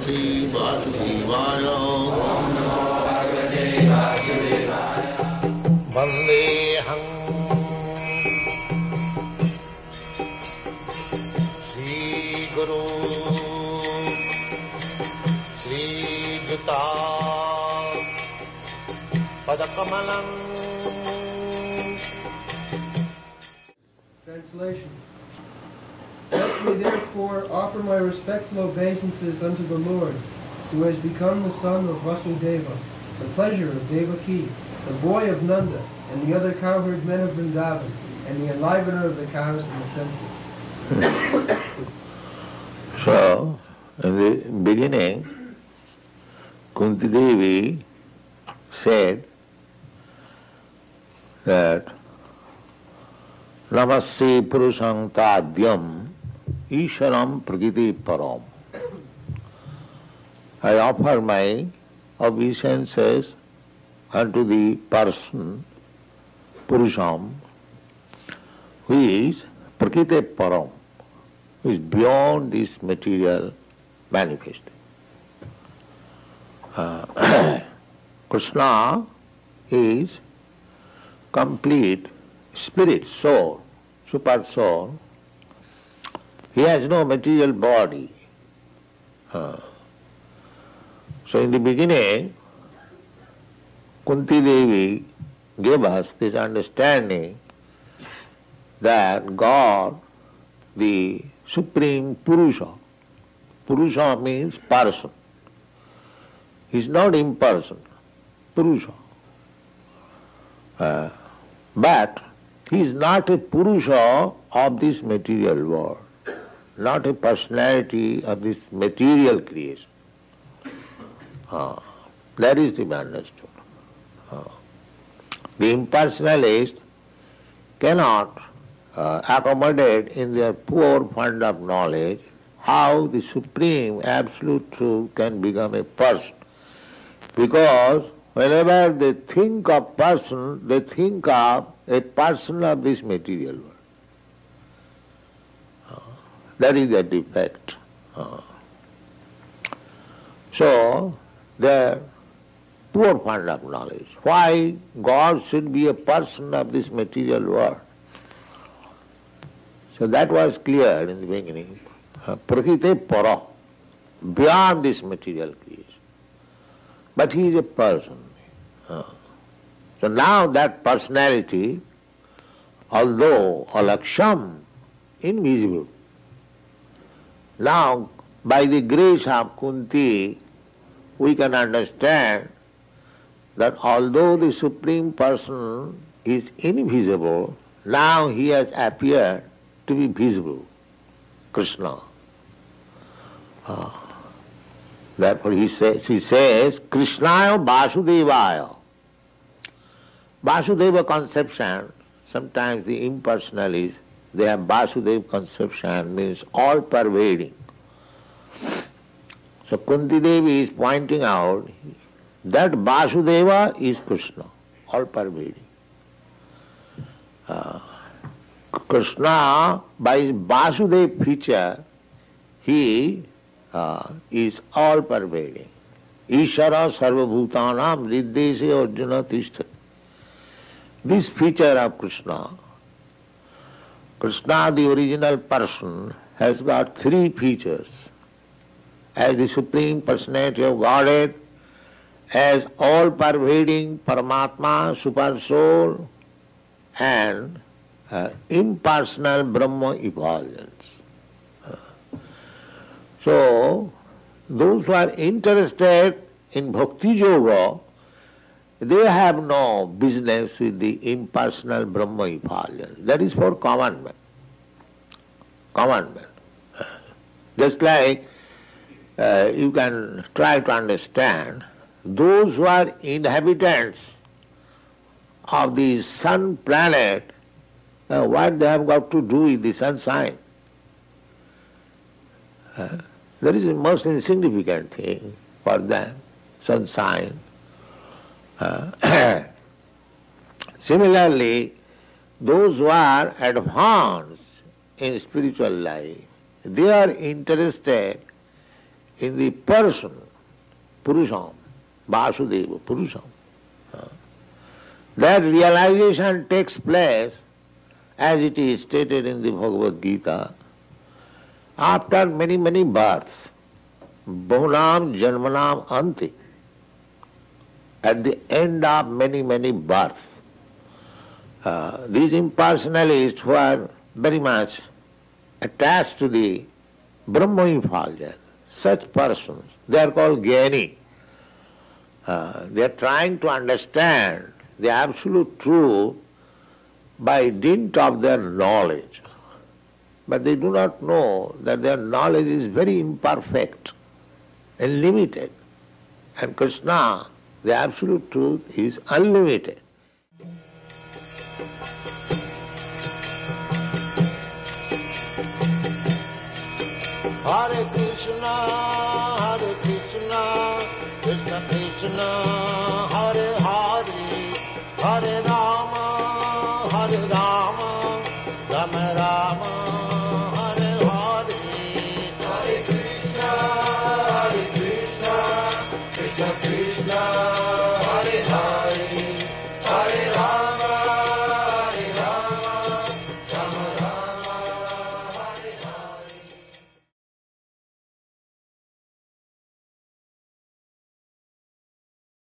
Bhagavate Vasudevaya. Vandeham Shri Guru Shri Juta Padakamalam. Translation. Let me therefore offer my respectful obeisances unto the Lord, who has become the son of Vasudeva, the pleasure of Devaki, the boy of Nanda, and the other cowherd men of Vrindavan, and the enlivener of the cows and the senses. So, in the beginning, Kunti Devi said that Namasya Purusham Tadyam Isharam Prakriti Param. I offer my obeisances unto the person, Purusham, who is Prakriti Param, who is beyond this material manifestation. Krishna is complete spirit, soul, super soul. He has no material body. So in the beginning, Kunti Devi gave us this understanding that God, the Supreme Purusha, Purusha means person. He is not impersonal, Purusha. But he is not a Purusha of this material world, not a personality of this material creation. That is to be understood. The impersonalist cannot accommodate in their poor fund of knowledge how the supreme absolute truth can become a person. Because whenever they think of person, they think of a person of this material world. That is the defect. So, the poor fund of knowledge. Why God should be a person of this material world? So that was clear in the beginning. Prakriti para, beyond this material creation. But he is a person. So now that personality, although alaksham, invisible, now by the grace of Kunti, we can understand that although the Supreme Person is invisible, now he has appeared to be visible, Krishna. Therefore she says, Krishnaya Vasudevaya. Vasudeva conception, sometimes the impersonalists, they have Vasudeva conception, means all pervading. So Kunti Devi is pointing out that Vasudeva is Krishna, all pervading. Krishna, by his Vasudeva feature, he is all pervading. Ishara sarvabhutanam riddhese arjuna tishthati. This feature of Krishna, Krishna, the original person, has got three features. As the Supreme Personality of Godhead, as all-pervading Paramatma, Super Soul, and impersonal Brahma effulgence. So, those who are interested in Bhakti Yoga, they have no business with the impersonal Brahma effulgence. That is for common men. Common men. Just like you can try to understand, those who are inhabitants of the sun planet, what they have got to do with the sunshine? That is the most insignificant thing for them, sunshine. Similarly, those who are advanced in spiritual life, they are interested in the person, Purusham, Vasudeva, Purusham. That realization takes place, as it is stated in the Bhagavad Gita, after many, many births. Bahunam Janmanam Anti. At the end of many, many births. These impersonalists who are very much attached to the Brahma effulgence, such persons, they are called Gyani. They are trying to understand the absolute truth by dint of their knowledge. But they do not know that their knowledge is very imperfect and limited. And Krishna, the absolute truth, is unlimited. Hare Krishna, Krishna Krishna, Hare Hare, Hare Rama, Rama Rama, Hare Hare. Hare Krishna, Krishna Krishna.